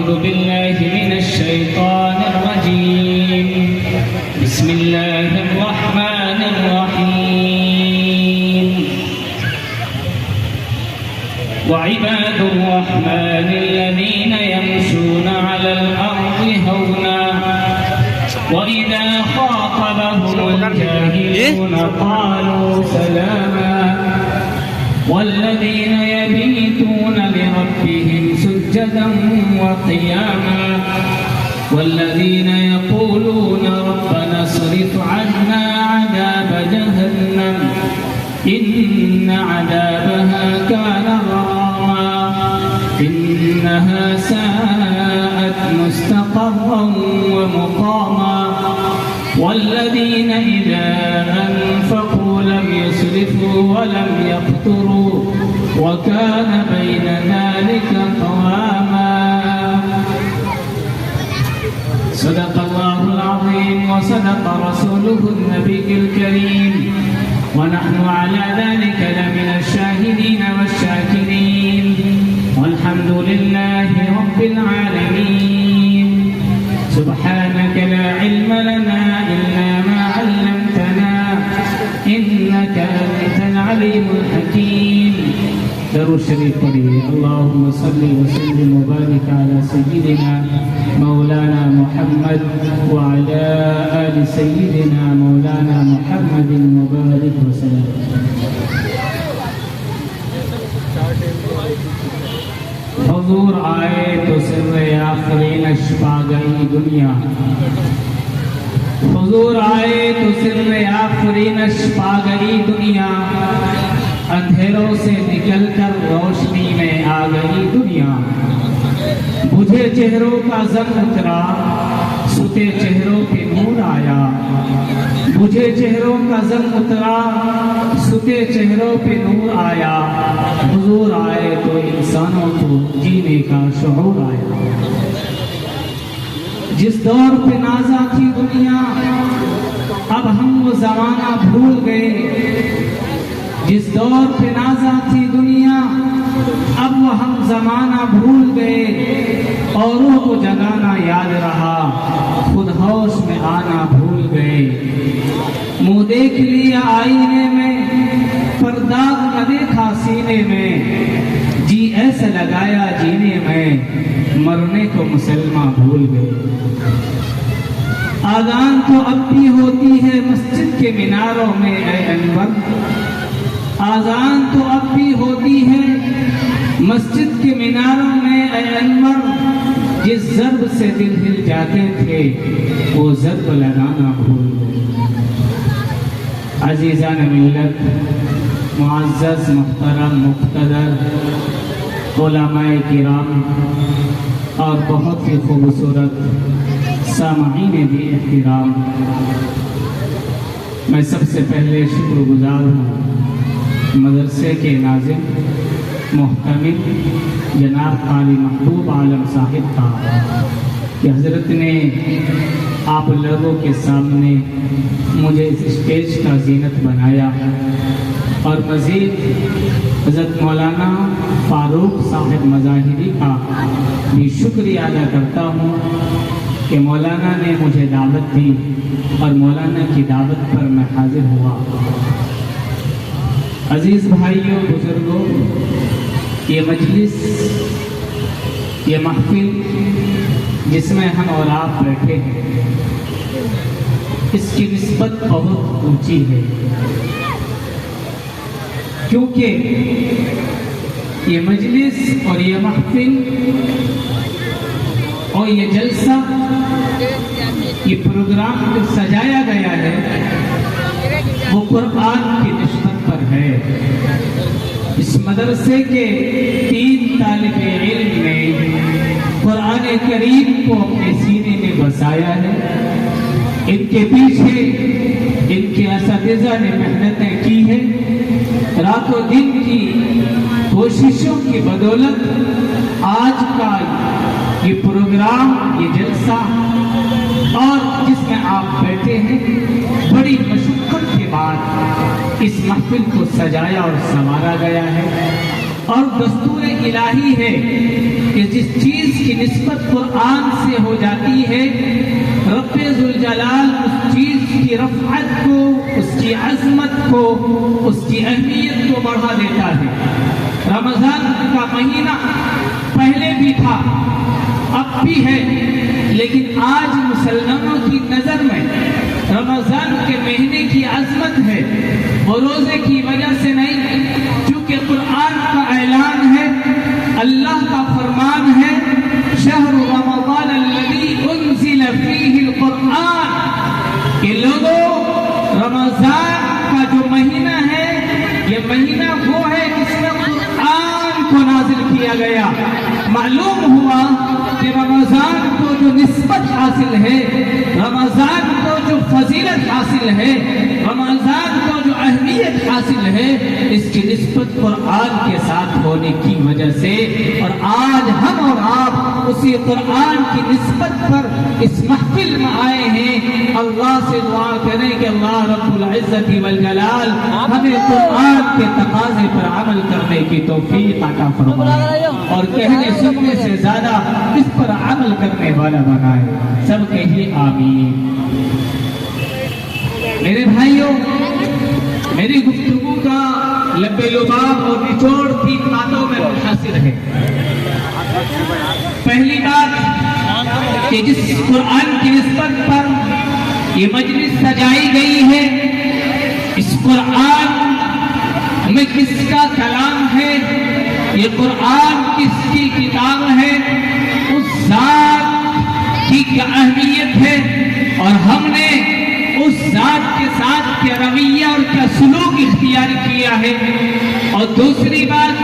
أعوذ بالله من الشيطان الرجيم بسم الله الرحمن الرحيم وعباد الرحمن الذين يمشون على الأرض هونا وإذا خاطبهم الجاهلون قالوا سلاما والذين يبيتون لربهم سجدا وقياما والذين يقولون ربنا اصرف عنا عذاب جهنم إن عذابها كان غراما إنها ساءت مستقرا ومقاما والذين إذا أنفقوا لم يسرفوا ولم يقتروا وكان بين ذلك قواما صدق الله العظيم وصدق رسوله النبي الكريم ونحن على ذلك لمن الشاهدين والشاكرين والحمد لله رب العالمين سبحانك لا علم لنا إلا ما علمتنا إنك أنت العليم الحكيم درود شریف پڑھیے اللهم صل وسلم وبارك على سيدنا مولانا محمد وعلى آل سيدنا مولانا محمد وبارك وسلم. حضور آئے تو سر آفرین اشپا گئی دنیا حضور آئے تو سر آفرین اشپا گئی دنیا اندھیروں سے نکل کر روشنی میں آ گئی دنیا بجھے چہروں کا زنگ اترا ستے چہروں پہ نور آیا بجھے چہروں کا زنگ اترا ستے چہروں پہ نور آیا حضور آئے تو انسانوں کو جینے کا شعور آیا جس دور پہ نازا تھی دنیا اب ہم وہ زمانہ بھول گئے جس دور پہ نازا تھی دنیا اب وہ ہم زمانہ بھول گئے اوروں کو جگانا یاد رہا خود ہوش میں آنا بھول گئے منہ دیکھ لیا آئینے میں پر داغ نہ دیکھا سینے میں جی ایسے لگایا جینے میں مرنے کو مسلمان بھول گئے آذان تو اب بھی ہوتی ہے مسجد کے میناروں میں اے انور آذان تو اب بھی ہوتی ہے مسجد کے میناروں میں اے انور جس ضرب سے دل ہل جاتے تھے وہ ضرب لگانا بھول گئے عزیزان ملت معزز محترم مقتدر علماء کرام اور بہت ہی خوبصورت سامعین بھی احترام میں سب سے پہلے شکر گزار ہوں مدرسے کے ناظم محتمل جناب قاری محبوب عالم صاحب کا کہ حضرت نے آپ لوگوں کے سامنے مجھے اس اسٹیج کا زینت بنایا اور مزید حضرت مولانا فاروق صاحب مظاہری کا بھی شکریہ ادا کرتا ہوں کہ مولانا نے مجھے دعوت دی اور مولانا کی دعوت پر میں حاضر ہوا. عزیز بھائیوں بزرگوں یہ مجلس یہ محفل جس میں ہم اور آپ بیٹھے ہیں اس کی نسبت بہت اونچی ہے کیونکہ یہ مجلس اور یہ محفل اور یہ جلسہ یہ پروگرام جو سجایا گیا ہے وہ قرآن کی نسبت پر ہے. اس مدرسے کے 3 طالب علم نے قرآن کریم کو اپنے سینے میں بسایا ہے. ان کے پیچھے ان کے اساتذہ نے محنتیں کی ہیں رات و دن کی کوششوں کی بدولت آج کا یہ پروگرام یہ جلسہ اور جس میں آپ بیٹھے ہیں بڑی مشقت کے بعد اس محفل کو سجایا اور سنوارا گیا ہے. اور دستور الہی ہے کہ جس چیز کی نسبت قرآن سے ہو جاتی ہے رب ذوالجلال اس چیز کی رفعت کو، اس کی عظمت کو، اس کی اہمیت کو بڑھا دیتا ہے۔ رمضان کا مہینہ پہلے بھی تھا، اب بھی ہے، لیکن آج مسلمانوں کی نظر میں رمضان کے مہینے کی عظمت ہے وہ روزے کی وجہ سے نہیں، چونکہ قرآن کا اعلان ہے، اللہ کا فرمان ہے، شہر رمضان الذی انزل فیہ القرآن، کہ لوگوں رمضان کا جو مہینہ ہے یہ مہینہ وہ ہے جس میں قرآن کو نازل کیا گیا۔ معلوم ہوا کہ رمضان کو جو نسبت حاصل ہے، رمضان کو جو فضیلت حاصل ہے، رمضان کو جو اہمیت حاصل ہے، اس کی نسبت قرآن کے ساتھ ہونے کی وجہ سے، اور آج ہم اور آپ اسی قرآن کی نسبت پر اس محفل میں آئے ہیں۔ اللہ سے دعا کریں کہ اللہ رب العزت والجلال ہمیں قرآن کے تقاضے پر عمل کرنے کی توفیق عطا فرمائے اور کہنے سننے سے زیادہ اس پر عمل کرنے والا بنائے۔ سب کہیے آمین۔ میرے بھائیوں، میری گفتگو کا لب لباب اور نچوڑ تین باتوں میں منحصر ہے۔ پہلی بات کہ جس قرآن کی نسبت پر یہ مجلس سجائی گئی ہے، اس قرآن میں کس کا کلام ہے، یہ قرآن کس کی کتاب ہے، اس ذات کی کیا اہمیت ہے، اور ہم نے اس ذات کے ساتھ کیا رویہ اور کیا سلوک اختیار کیا ہے۔ اور دوسری بات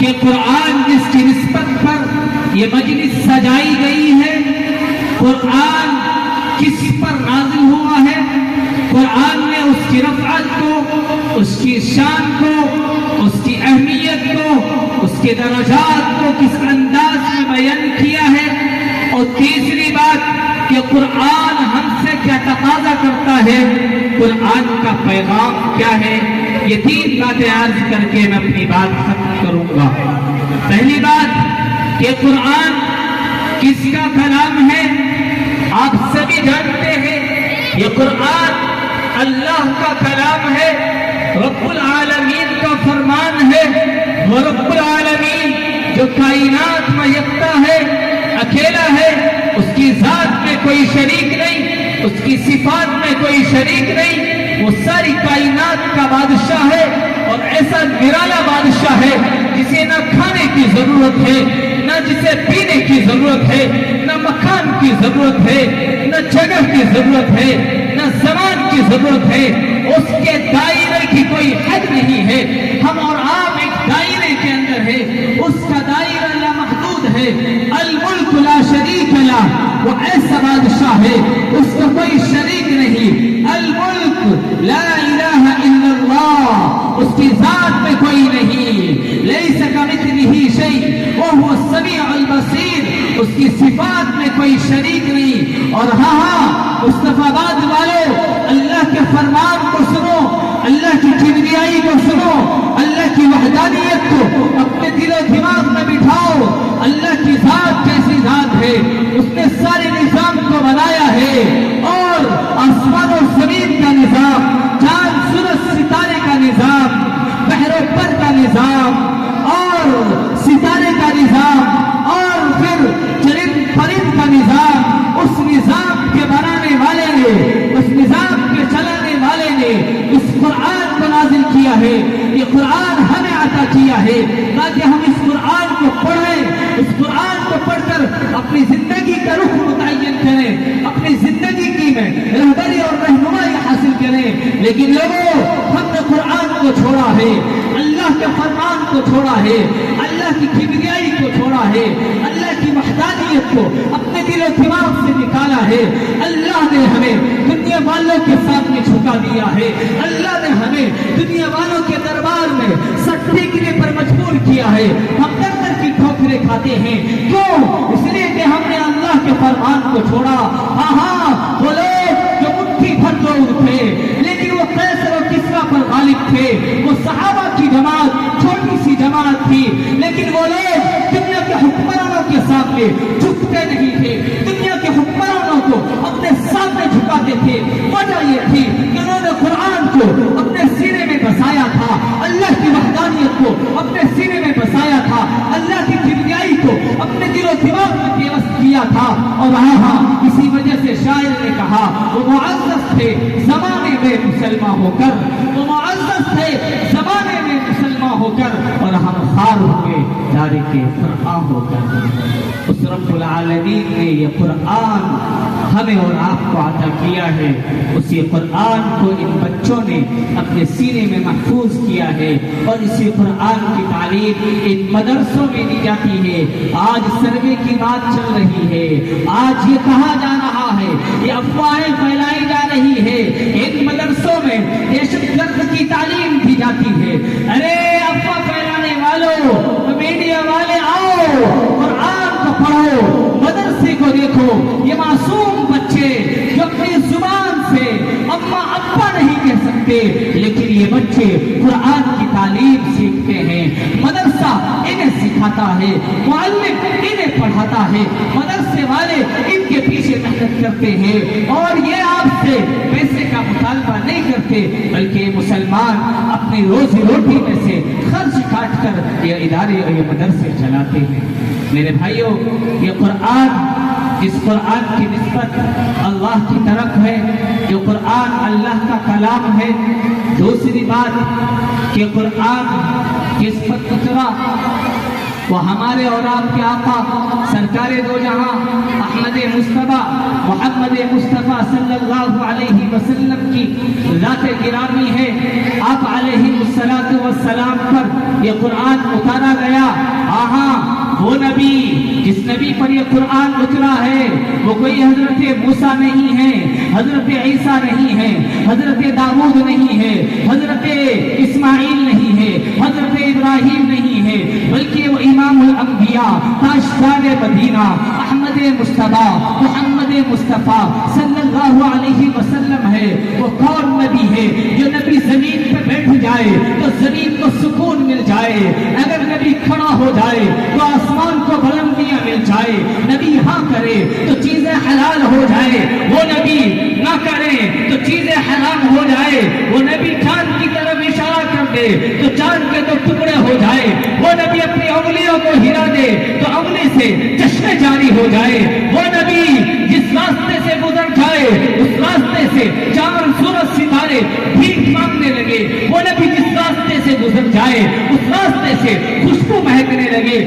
کہ قرآن جس کی نسبت پر یہ مجلس سجائی گئی ہے، قرآن کس پر نازل ہوا ہے، قرآن نے اس کی رفعت کو، اس کی شان کو، اس کی اہمیت کو، اس کے درجات کو کس انداز میں بیان کیا ہے، اور تیسری بات کہ قرآن ہم سے کیا تقاضا کرتا ہے، قرآن کا پیغام کیا ہے۔ یہ تین باتیں عرض کر کے میں اپنی بات ختم کروں گا۔ پہلی بات کہ قرآن کس کا کلام ہے، آپ سبھی جانتے ہیں یہ قرآن اللہ کا کلام ہے، رب العالمین کا فرمان ہے، وہ رب العالمین جو کائنات میں یکتا ہے، اکیلا ہے، اس کی ذات میں کوئی شریک نہیں، اس کی صفات میں کوئی شریک نہیں، وہ ساری کائنات کا بادشاہ ہے، اور ایسا نرالا بادشاہ ہے جسے نہ کھانے کی ضرورت ہے، نہ جسے پینے کی ضرورت ہے، نہ مکان کی ضرورت ہے، نہ جگہ کی ضرورت ہے، نہ زمان کی ضرورت ہے، اس کے دائرے کی کوئی حد نہیں ہے۔ ہم اور آپ ایک دائرے کے اندر ہے، اس کا دائرہ لامحدود ہے۔ الملک لا شریک لا، وہ ایسا بادشاہ ہے اس کا کوئی شریک نہیں۔ الملک لا الہ الا اللہ، اس کی ذات میں کوئی نہیں۔ لیس کمثلہ شیء وہو السمیع البصیر، اس کی صفات میں کوئی شریک نہیں۔ اور ہاں مصطفیٰ باد والوں، اللہ کے فرمان کو سنو، اللہ کی کبریائی کو سنو، اللہ کی وحدانیت کو اپنے دل و دماغ میں بٹھاؤ۔ اللہ کی ذات کیسی ذات ہے، اس نے سارے نظام کو بنایا ہے، اور آسمان اور زمین کا نظام، چاند سورج ستارے کا نظام، بحر و بر کا نظام، اور ستارے کا نظام، اور پھر چرند پرند کا نظام، اس نظام کے بنانے والے نے، اس نظام کے چلانے والے نے اس قرآن کو نازل کیا ہے۔ یہ قرآن ہمیں عطا کیا ہے تاکہ ہم اس قرآن کو پڑھیں، اس قرآن کو پڑھ کر اپنی زندگی کا رخ متعین کریں، اپنی زندگی کی میں رہبری اور رہنمائی حاصل کریں۔ لیکن لوگوں، ہم نے قرآن کو چھوڑا ہے، اللہ کے فرمان کو چھوڑا ہے، اللہ کی کبریائی کو چھوڑا ہے، اللہ کی وحدانیت کو اپنے دل و دماغ سے نکالا ہے۔ اللہ نے ہمیں دنیا والوں کے سامنے جھکا دیا ہے، اللہ نے ہمیں دنیا والوں کے دربار میں سر ٹیکنے پر مجبور کیا ہے۔ ہم در در کی ٹھوکریں کھاتے ہیں، کیوں؟ اس لیے کہ ہم نے اللہ کے فرمان کو چھوڑا۔ ہاں وہ لوگ جو مٹھی بھر لوگ تھے، لیکن قیصر و کسریٰ پر غالب تھے، وہ صحابہ کی جماعت چھوٹی سی جماعت تھی، سامنے جھکتے نہیں تھے، دنیا کے حکمرانوں کو اپنے سامنے جھکاتے تھے۔ وجہ یہ تھی کہ انہوں نے قرآن کو اپنے سینے میں بسایا تھا، اللہ کی وحدانیت کو اپنے سینے میں بسایا تھا، اللہ کی کبریائی کو اپنے دل و دماغ میں پیوست کیا تھا۔ اور اسی وجہ سے شاعر نے کہا وہ معزز تھے زمانے میں مسلمان ہو کر، وہ معزز تھے زمانے میں مسلمان ہو کر، اور ہم خار ہوئے دارے کے قرآن ہو کر۔ اس رب العالمین نے یہ قرآن ہمیں اور آپ کو عطا کیا ہے، اسی قرآن کو ان بچوں نے اپنے سینے میں محفوظ کیا ہے، اور اسی قرآن کی تعلیم ان مدرسوں میں دی جاتی ہے۔ آج سروے کی بات چل رہی ہے، آج یہ کہا جا رہا ہے، یہ افواہیں پھیلائی جا رہی ہے، ان مدرسوں میں دہشت گرد کی تعلیم دی جاتی ہے۔ ارے افواہ پھیلانے والوں، میڈیا والے آؤ، قرآن کو پڑھو، مدرسے کو دیکھو، یہ معصوم بچے جو اپنی زبان سے اما ابا نہیں کہہ سکتے، لیکن یہ بچے قرآن کی تعلیم سیکھتے ہیں، مدرسہ انہیں سکھاتا ہے، معلم انہیں پڑھاتا ہے، مدرسے والے ان کے پیچھے محنت کرتے ہیں، اور یہ آپ سے پیسے کا مطالبہ نہیں کرتے، بلکہ یہ مسلمان اپنی روزی روٹی میں سے خرچ کاٹ کر یہ ادارے اور یہ مدرسے چلاتے ہیں۔ میرے بھائیوں، یہ قرآن جس قرآن کی نسبت اللہ کی طرف ہے، جو قرآن اللہ کا کلام ہے۔ دوسری بات کہ قرآن جس پر اترا وہ ہمارے اور آپ کے آقا سرکار دو جہاں احمد مصطفیٰ محمد مصطفیٰ صلی اللہ علیہ وسلم کی ذات گرامی ہے۔ آپ علیہ السلام پر یہ قرآن اتارا گیا۔ وہ نبی جس نبی پر یہ قرآن اترا ہے وہ کوئی حضرت موسیٰ نہیں ہے، حضرت عیسیٰ نہیں ہے، حضرت داؤد نہیں ہے، حضرت اسماعیل نہیں ہے، حضرت ابراہیم نہیں ہے، بلکہ وہ امام الانبیاء تاجدار مدینہ احمد مصطفیٰ محمد مصطفیٰ صلی اللہ علیہ وسلم ہے۔ وہ کون نبی ہے جو نبی زمین پہ بیٹھ جائے تو زمین کو سکون مل جائے، اگر نبی کھڑا ہو جائے تو آسمان کو بلندیاں مل جائے، نبی ہاں کرے تو چیزیں حلال ہو جائے، وہ نبی نہ کرے تو چیزیں حرام ہو جائے، وہ نبی چاند کی طرف اشارہ کر دے تو چاند کے 2 ٹکڑے ہو جائے، وہ نبی اپنی انگلیوں کو ہلا دے تو انگلی سے چشمے جاری ہو جائے، وہ نبی جس راستے سے گزر جائے اس راستے سے چاند سورج ستارے بھیک مانگنے لگے، وہ نبی جس راستے سے گزر جائے اس راستے سے خوشبو مہکنے لگے۔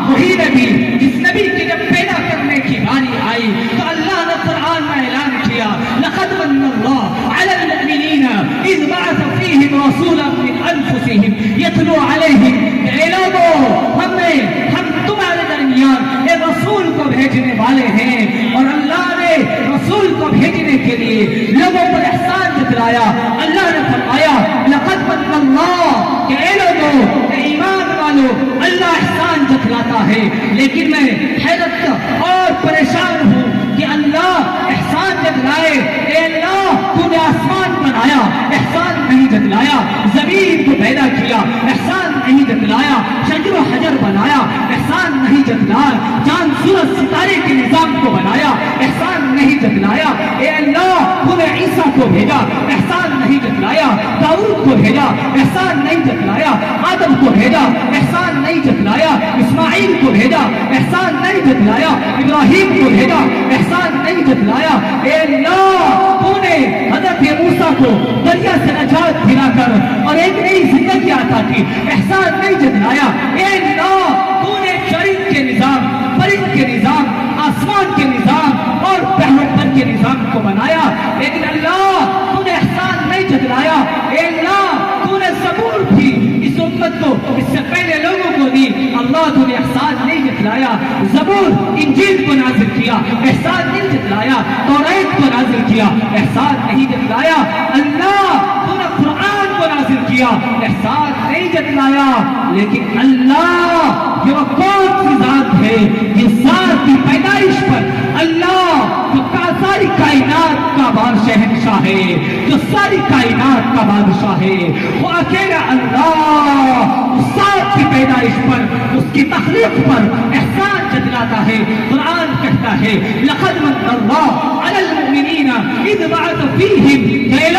وہی نبی جس نبی کے جب پیدا کرنے کی باری آئی تو اللہ نے قرآن میں اعلان کیا لقد من اللہ علی المؤمنین اذ بعث فیہم رسولا من انفسہم یتلو علیہم، اے لوگوں ہم تمہارے درمیان ایک رسول کو بھیجنے والے ہیں، اور اللہ نے رسول کو بھیجنے کے لیے لوگوں پر احسان جتلایا۔ اللہ نے فرمایا لقد من اللہ، کہ اے لوگوں اے ایمان والو اللہ احسان جتلاتا ہے، لیکن میں حیرت اور پریشان ہوں کہ اللہ احسان جتلائے، اے اللہ تو نے آسمان بنایا احسان نہیں جتلایا، زمین کو پیدا کیا احسان نہیں جتلایا، شجر و حجر بنایا احسان نہیں جتلایا، چاند سورج ستارے کے نظام کو بنایا احسان نہیں جتلایا، اے اللہ تو نے عیسیٰ کو بھیجا احسان نہیں جتلایا، داؤد کو بھیجا احسان نہیں جتلایا، آدم کو بھیجا احسان نہیں جتلایا، اسماعیل کو بھیجا احسان نہیں جتلایا، ابراہیم کو بھیجا احسان نہیں جتلایا، اے اللہ تو نے حضرت موسیٰ کو دریا سے نجات دلا کر اور ایک نئی زندگی عطا کی احسان نہیں جتلایا، اے اللہ تو نے شریعت کے نظام، فرشت کے نظام، آسمان کے نظام اور پیغمبر کے نظام کو بنایا، لیکن اللہ تو نے احسان نہیں جتلایا، اے اللہ تو نے زبور بھی اس امت کو اس سے پہلے لوگوں کو دی، اللہ تو نے احسان نہیں جتلایا، زبور انجیل کو نازل کیا احسان نہیں جتلایا، توریت کو نازل کیا احسان نہیں جتلایا، اللہ تو نے قرآن کو نازل کیا احسان نہیں جتلایا، لیکن اللہ یہ کون سی ذات ہے جس ذات کی پیدائش پر اللہ جو کاسائی ساری کائنات کا شہنشاہ ہے، جو ساری کائنات کا بادشاہ ہے، وہ اکیلا اللہ سات کی پیدائش پر، اس کی تخلیق پر احسان جتلاتا ہے۔ قرآن کہتا ہے لقد من اللہ علی المؤمنین اذ بعث فیہم، اے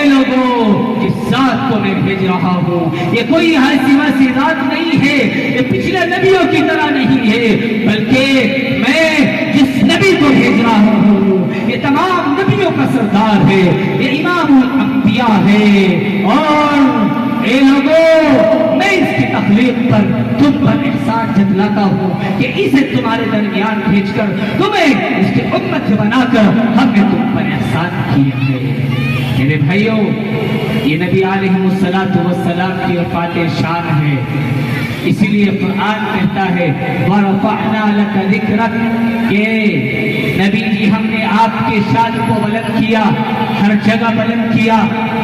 لوگوں اس ذات کو میں بھیج رہا ہوں، یہ کوئی ایسی ویسی ذات نہیں ہے، یہ پچھلے نبیوں کی طرح نہیں ہے، بلکہ میں جس نبی کو بھیج رہا ہوں یہ تمام نبیوں کا سردار ہے، یہ امام الانبیاء ہے۔ اور اے لوگوں میں اس کی تخلیق پر تم پر احسان جتلاتا ہوں کہ اسے تمہارے درمیان بھیج کر تمہیں اس کی امت بنا کر ہم نے تم پر احسان کیا ہے۔ میرے بھائیوں، یہ نبی علیہ السلام کی وفات شان ہے، اسی لیے قرآن کہتا ہے وَرَفَعْنَا لَكَ ذِكْرَكَ کہ نبی جی ہم نے آپ کے شان کو بلند کیا، ہر جگہ بلند کیا،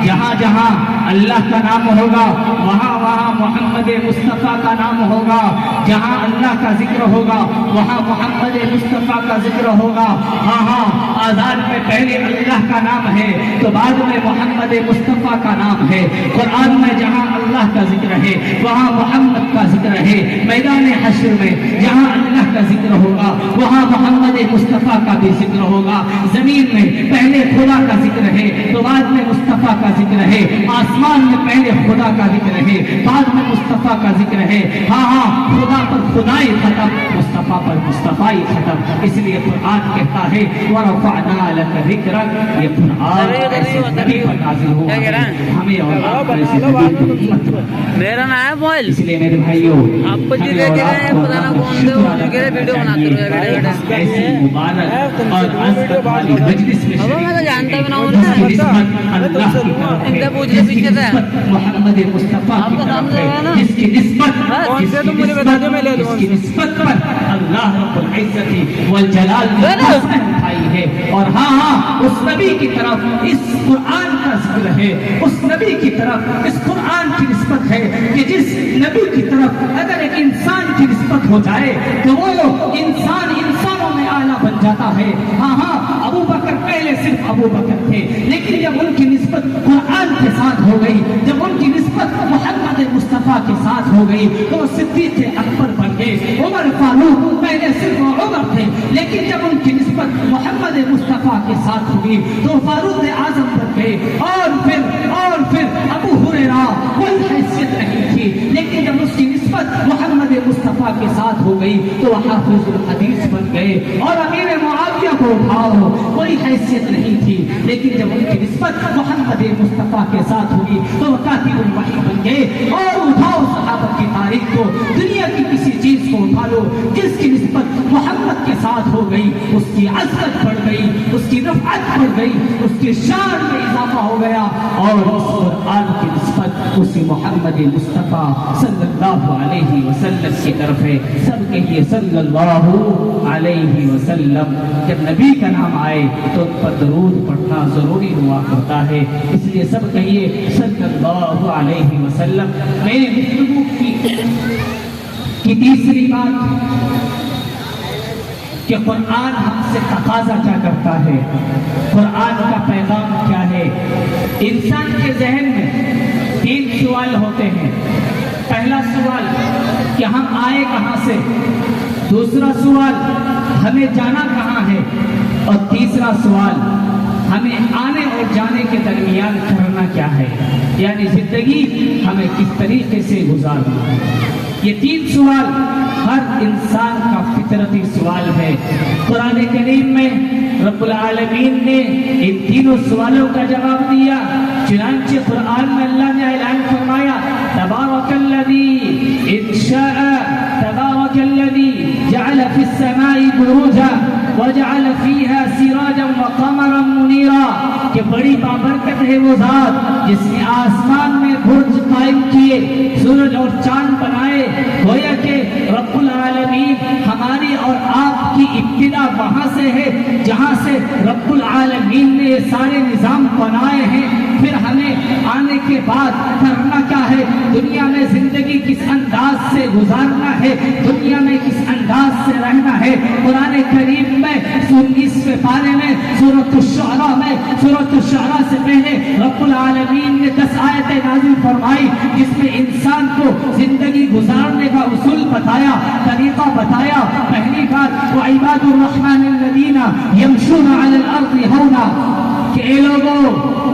جہاں جہاں اللہ کا نام ہوگا وہاں وہاں محمد مصطفیٰ کا نام ہوگا، جہاں اللہ کا ذکر ہوگا وہاں محمد مصطفیٰ کا ذکر ہوگا۔ ہاں ہاں، آذان میں پہلے اللہ کا نام ہے تو بعد میں محمد مصطفیٰ کا نام ہے۔ قرآن میں جہاں اللہ کا ذکر ہے وہاں محمد کا ذکر ہے۔ میدان حشر میں جہاں اللہ کا ذکر ہوگا وہاں محمد مصطفیٰ کا بھی ذکر ہوگا۔ زمین میں پہلے خدا کا ذکر ہے تو بعد میں مصطفیٰ کا ذکر ہے۔ آسمان میں پہلے خدا کا ذکر ہے بعد میں مصطفیٰ کا ذکر ہے۔ ہاں ہاں، خدا پر خدائی ختم، مصطفیٰ پر مصطفیٰ ختم۔ اس لیے قرآن کہتا ہے وَرَفَعْنَا لَكَ ذِكْرَكَ، یہ قرآن ایسے نبی پر نازل ہوا ہے ہمیں اور آپ کو ایسے نبی کی امت پر۔ میرا نام ہے موائل، اس لیے میرے بھائیوں آپ کو جی دیکھ رہے ہیں خدا نہ کون دے وہ کے ویڈیو بناتے رہے ایسی مبارک اور عظمت والی مجلس میں اب میں تو جانتا بھی نہ ہوں جس کی نسبت اللہ کی طرف ہے، جس کی نسبت محمد مصطفیٰ کی طرف ہے، جس کی نسبت پر اللہ رب العزت والجلال نے قسم اٹھائی ہے۔ اور ہاں ہاں، اس نبی کی طرف اس قرآن کا ذکر ہے، اس نبی کی طرف اس قرآن کی نسبت ہے کہ جس نبی کی طرف اگر ایک انسان کی نسبت ہو جائے تو وہ انسان انسانوں میں اعلیٰ بن جاتا ہے۔ ہاں ہاں، ابو بکر پہلے صرف ابو بکر تھے، لیکن جب ان کی نسبت قرآن کے ساتھ ہو گئی، جب ان کی نسبت محمد مصطفیٰ کے ساتھ ہو گئی تو وہ صدیق اکبر بن گئے۔ عمر فاروق پہلے صرف عمر تھے، لیکن جب ان کی نسبت محمد مصطفیٰ کے ساتھ ہوگی تو فاروق اعظم بن گئے۔ اور پھر ابو ہریرہ کوئی حیثیت نہیں تھی، لیکن جب اس کی نسبت محمد مصطفیٰ کے ساتھ ہو گئی تو وہ حافظ الحدیث بن گئے۔ اور امیر معاویہ کو اٹھاؤ، کوئی حیثیت نہیں تھی، لیکن جب ان کی نسبت محمد مصطفیٰ کے ساتھ ہوئی تو وہ کاتب الوحی بن گئے۔ اور اٹھاؤ صحابہ کی تاریخ کو، دنیا کی کسی چیز کو اٹھا لو جس کی نسبت محمد کے ساتھ ہو گئی، اس کی عظمت بڑھ گئی، اس کی رفعت بڑھ گئی، اس کی شان میں اضافہ ہو گیا۔ اور اس قرآن کی نسبت اسی محمد مصطفیٰ صلی اللہ علیہ وسلم کی طرف ہے۔ سب کہیے صلی اللہ علیہ وسلم۔ جب نبی کا نام آئے تو ان پر درود پڑھنا ضروری ہوا کرتا ہے، اس لیے سب کہیے صلی اللہ علیہ وسلم۔ میرے گفتگو کی تیسری بات کہ قرآن ہم سے تقاضا کیا کرتا ہے، قرآن کا پیغام کیا ہے۔ انسان کے ذہن میں 3 سوال ہوتے ہیں۔ پہلا سوال کہ ہم آئے کہاں سے، دوسرا سوال ہمیں جانا کہاں ہے، اور تیسرا سوال ہمیں آنے اور جانے کے درمیان کرنا کیا ہے، یعنی زندگی ہمیں کس طریقے سے گزارنا ہے۔ یہ 3 سوال ہر انسان کا فطرتی سوال ہے۔ قرآن کریم میں رب العالمین نے ان تینوں سوالوں کا جواب دیا۔ چنانچہ قرآن میں اللہ نے اعلان فرمایا تبارک الذی ان شاء تبارک الذی جعل فی السماء بروجا وجعل فیہا سراجا وقمرا منیرا، کہ بڑی بابرکت ہے وہ ذات جس نے آسمان میں برج قائم کیے، سورج اور چاند بنائے۔ گویا کہ رب العالمین ہماری اور آپ کی ابتدا وہاں سے ہے جہاں سے رب العالمین نے یہ سارے نظام بنائے ہیں۔ پھر ہمیں آنے کے بعد کرنا کیا ہے، دنیا میں زندگی کس انداز سے گزارنا ہے، دنیا میں کس انداز انداز سے رہنا ہے۔ قرآن کریم میں 19ویں پارے میں سورۃ الشعراء میں سورۃ الشعراء سے پہلے رب العالمین نے 10 آیتیں نازل فرمائی جس میں انسان کو زندگی گزارنے کا اصول بتایا، طریقہ بتایا۔ پہلی بات وعباد الرحمن الذین یمشون علی الارض ہونا، کہ اے لوگوں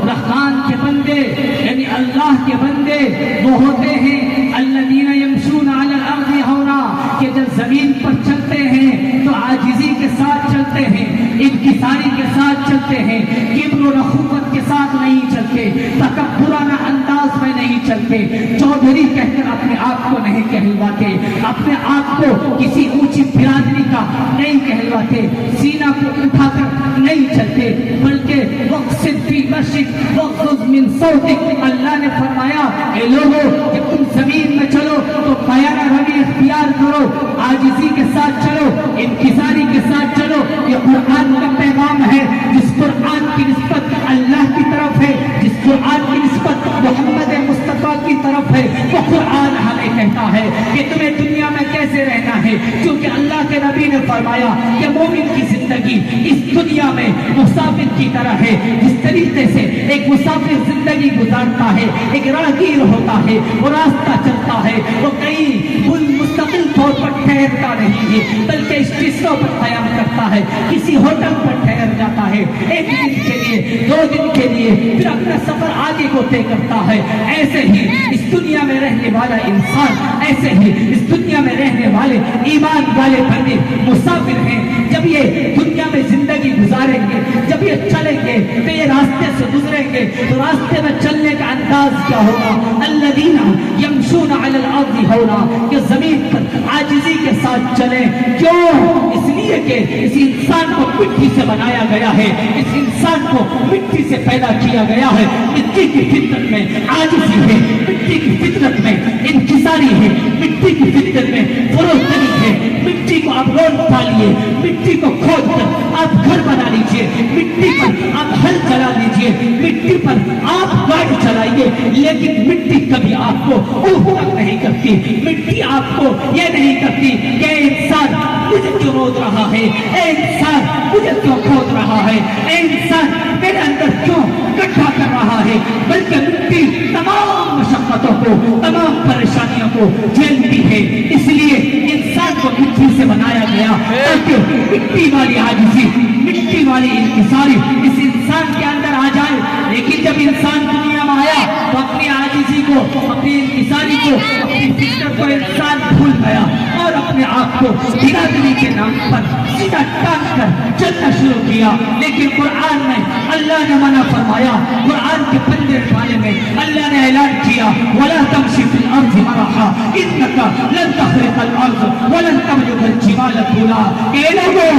رحمان کے بندے یعنی اللہ کے بندے وہ ہوتے ہیں الذین یمشون علی الارض ہونا، کہ جب زمین پر چلتے ہیں تو عاجزی کے ساتھ چلتے ہیں، انکساری کے ساتھ چلتے ہیں، کبر و نخوت کے ساتھ نہیں چلتے، تکبرانہ انداز میں نہیں چلتے، چودھری کہہ کر اپنے آپ کو نہیں کہلواتے، اپنے آپ کو کسی اونچی برادری کا نہیں کہلواتے، سینہ کو اٹھا کر نہیں چلتے، بلکہ وقصد فی مشرق وغضض من صوتک، اللہ نے فرمایا اے لوگوں کہ تم زمین میں چلو تو بیانہ روی اختیار کرو، عاجزی کے ساتھ چلو، انکساری کے ساتھ چلو۔ یہ قرآن کا پیغام ہے، جس قرآن کی نسبت اللہ کی طرف ہے، جس قرآن کی نسبت محمد مصطفیٰ کی طرف ہے، وہ قرآن ہمیں کہتا ہے کہ تمہیں دنیا میں کیسے رہنا ہے، کیونکہ اللہ کے نبی نے فرمایا کہ مومن کی زندگی اس دنیا میں مسافر کی طرح ہے، جس طریقے سے ایک مسافر زندگی گزارتا ہے، ایک راہگیر ہوتا ہے، وہ راستہ چلتا ہے، وہ کہیں مستقل طور پر ٹھہرتا نہیں ہے بلکہ اسٹیشنوں پر قیام کرتا ہے، کسی ہوٹل پر ٹھہر جاتا ہے، ایک دن کے لیے 2 دن کے لیے، پھر اپنا سفر آگے کو طے کرتا ہے۔ ایسے ہی اس دنیا میں رہنے والا انسان، ایسے ہی اس دنیا میں رہنے والے ایمان والے بندے مسافر ہیں۔ جب یہ دنیا میں زندگی گزاریں گے، جب یہ چلیں گے تو یہ راستے سے گزریں گے تو راستے میں چلنے کا انداز کیا ہوگا؟ الذین یمشون علی الارض ہونا، کہ زمین پر عاجزی کے ساتھ چلیں۔ کیوں؟ اس لیے کہ اس انسان کو مٹی سے بنایا گیا ہے، اس انسان کو مٹی سے پیدا کیا گیا ہے، مٹی کی فطرت میں عاجزی ہے، مٹی کی فطرت میں انکساری ہے، مٹی کی فطرت میں فروتنی ہے۔ مٹی کو آپ روڈ ڈالیے، مٹی کو کھود کر آپ گھر بنا لیجئے، مٹی پر آپ ہل چلا لیجئے، مٹی پر آپ گاڑی چلائیے، لیکن مٹی کبھی آپ کو اوہ نہیں کرتی، مٹی آپ کو یہ نہیں کرتی کہ اے انسان مجھے کیوں روز رہا ہے، اے انسان مجھے کیوں کھود رہا ہے، اے انسان میرے اندر کیوں گڈھا کر رہا ہے، بلکہ مٹی تمام مشقتوں کو، تمام پریشانیوں کو جھیلتی ہے۔ اس لیے انسان کو مٹی سے بنایا گیا تاکہ مٹی والی عاجزی، مٹی والی انکساری اس انسان کے اندر آ جائے۔ لیکن جب انسان دنیا میں آیا تو اپنی عاجزی کو، اپنی انکساری کو، اپنی فطرت کو انسان بھول گیا اور اپنے آپ کو برادری کے نام پر سیدھا ٹانگ کر چلنا شروع کیا۔ لیکن قرآن میں اللہ نے منع فرمایا، قرآن کے 15 پارے میں اللہ نے اعلان کیا وَلَا تَمْشِ فِي الْأَرْضِ مَرَحًا إِنَّكَ لَن تَخْرِقَ الْأَرْضَ وَلَن تَبْلُغَ الْجِبَالَ طُولًا، کہ اے لوگوں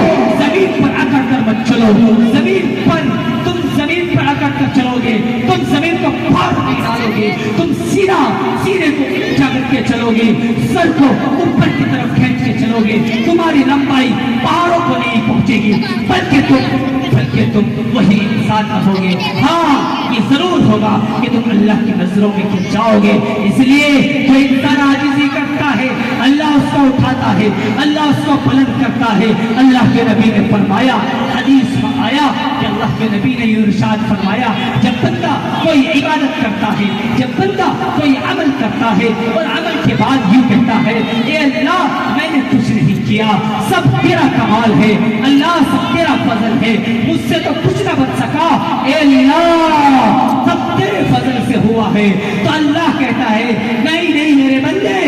زمین پر اکڑ کر مت چلو، زمین پر تم زمین پر اکڑ کر چلو گے، تم زمین کو پھاڑ نہیں ڈالو گے، تم سینے کو اونچا کر کے چلو گے، سر کو اوپر کی طرف کھینچ کے چلو گے، تمہاری لمبائی پہاڑوں کو نہیں پہنچے گی، بلکہ تم وہی انسان ہوگے۔ ہاں یہ ضرور ہوگا کہ تم اللہ کی نظروں میں گر جاؤ گے۔ اس لیے جو انسان عاجزی کرتا ہے اللہ اس کو اٹھاتا ہے، اللہ اس کو بلند کرتا ہے۔ اللہ کے نبی نے فرمایا، حدیث میں آیا کہ اللہ کے نبی نے یہ ارشاد فرمایا، جب بندہ کوئی عبادت کرتا ہے، جب بندہ کوئی عمل کرتا ہے اور عمل کے بعد یوں کہتا ہے اے اللہ میں نے کچھ نہیں کیا، سب تیرا کمال ہے، اللہ سب تیرا فضل ہے، مجھ سے تو کچھ نہ بن سکا، اے اللہ سب تیرے فضل سے ہوا ہے، تو اللہ کہتا ہے نہیں میرے بندے،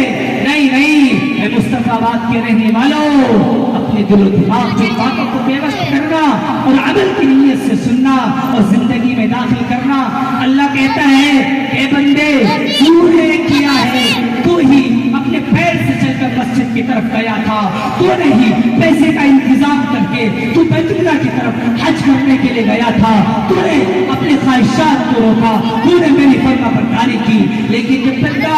نہیں اے مصطفیٰ آباد کے رہنے والوں، اپنے دل و دماغ کی باتوں کو پیوست کرنا اور عمل کی نیت سے سننا اور زندگی میں داخل کرنا۔ اللہ کہتا ہے اے بندے تو نے کیا ہے، تو ہی اپنے پیر سے چل کر مسجد کی طرف گیا تھا، تو نے ہی پیسے کا انتظام کر کے تو بیت اللہ کی طرف حج کرنے کے لیے گیا تھا، تو نے اپنے خواہشات کو روکا، تو نے میری فرما برداری کی۔ لیکن جب بندہ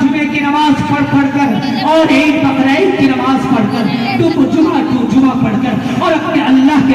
جمعے کی نماز پڑھ کر اور عید بقرعید کی نماز پڑھ کر تو جمعہ پڑھ کر اور اپنے اللہ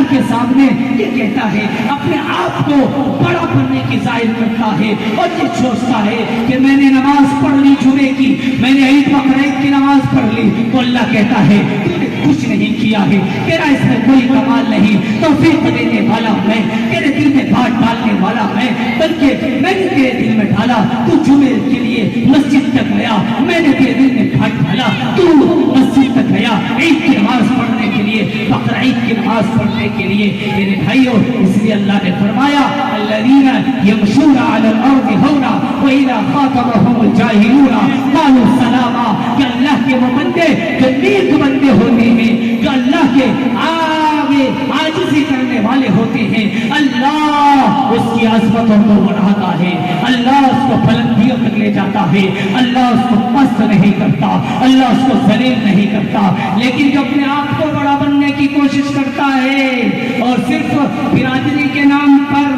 کے سامنے یہ کہتا ہے، اپنے آپ کو بڑا بننے کی ظاہر کرتا ہے اور یہ سوچتا ہے کہ میں نے نماز پڑھ لی جمعے کی، میں نے عید بقرعید کی نماز پڑھ لی، تو اللہ کہتا ہے تو نے کچھ نہیں کیا ہے، تیرا اس میں کوئی کمال نہیں، توفیق دینے والا میں، تیرے دل میں بات ڈالنے والا میں، بلکہ میں نے تیرے دل میں ڈالا، تو جمعے کے لیے مسجد تک گیا، میں نے تیرے دل میں بات ڈالا، تو مسجد تک گیا عید کی نماز پڑھنے کے لیے، بقرعید کی نماز پڑھنے کے لیے۔ میرے بھائیوں، اس لیے اللہ نے فرمایا الذین یمشون علی الارض ہونا واذا خاطبهم الجاہلون قالوا سلاما، کہ اللہ کے وہ بندے جو نیک بندے ہوتے ہیں، جو اللہ کے آگے عاجزی کرنے والے ہوتے ہیں، اللہ اس کی عظمتوں کو بڑھاتا ہے، اللہ اس کو بلندیوں تک لے جاتا ہے، اللہ اس کو پست نہیں کرتا، اللہ اس کو ذلیل نہیں کرتا۔ لیکن جو اپنے آپ کو بڑا بننے کی کوشش کرتا ہے اور صرف برادری کے نام پر،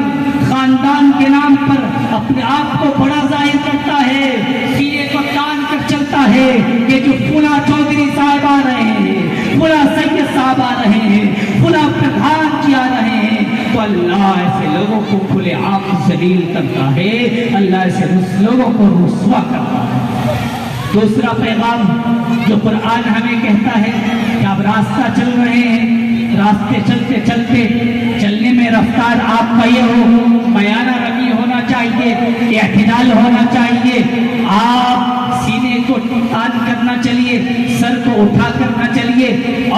خاندان کے نام پر اپنے آپ کو بڑا ظاہر کرتا ہے، سینے کو تان کر چلتا ہے کہ جو فلاں چودھری صاحب آ رہے ہیں، فلاں سید صاحب آ رہے ہیں، فلاں پردھان جی آ رہے ہیں، تو اللہ ایسے لوگوں کو کھلے عام ذلیل کرتا ہے، اللہ ایسے لوگوں کو رسوا کرتا ہے۔ دوسرا پیغام جو قرآن ہمیں کہتا ہے کہ آپ راستہ چل رہے ہیں، راستے چلتے چلتے چلنے میں رفتار آپ کا یہ ہو، میانہ روی ہونا چاہیے، اعتدال ہونا چاہیے، آپ سینے کو تان کرنا چلیے، سر کو اٹھا کرنا چلیے،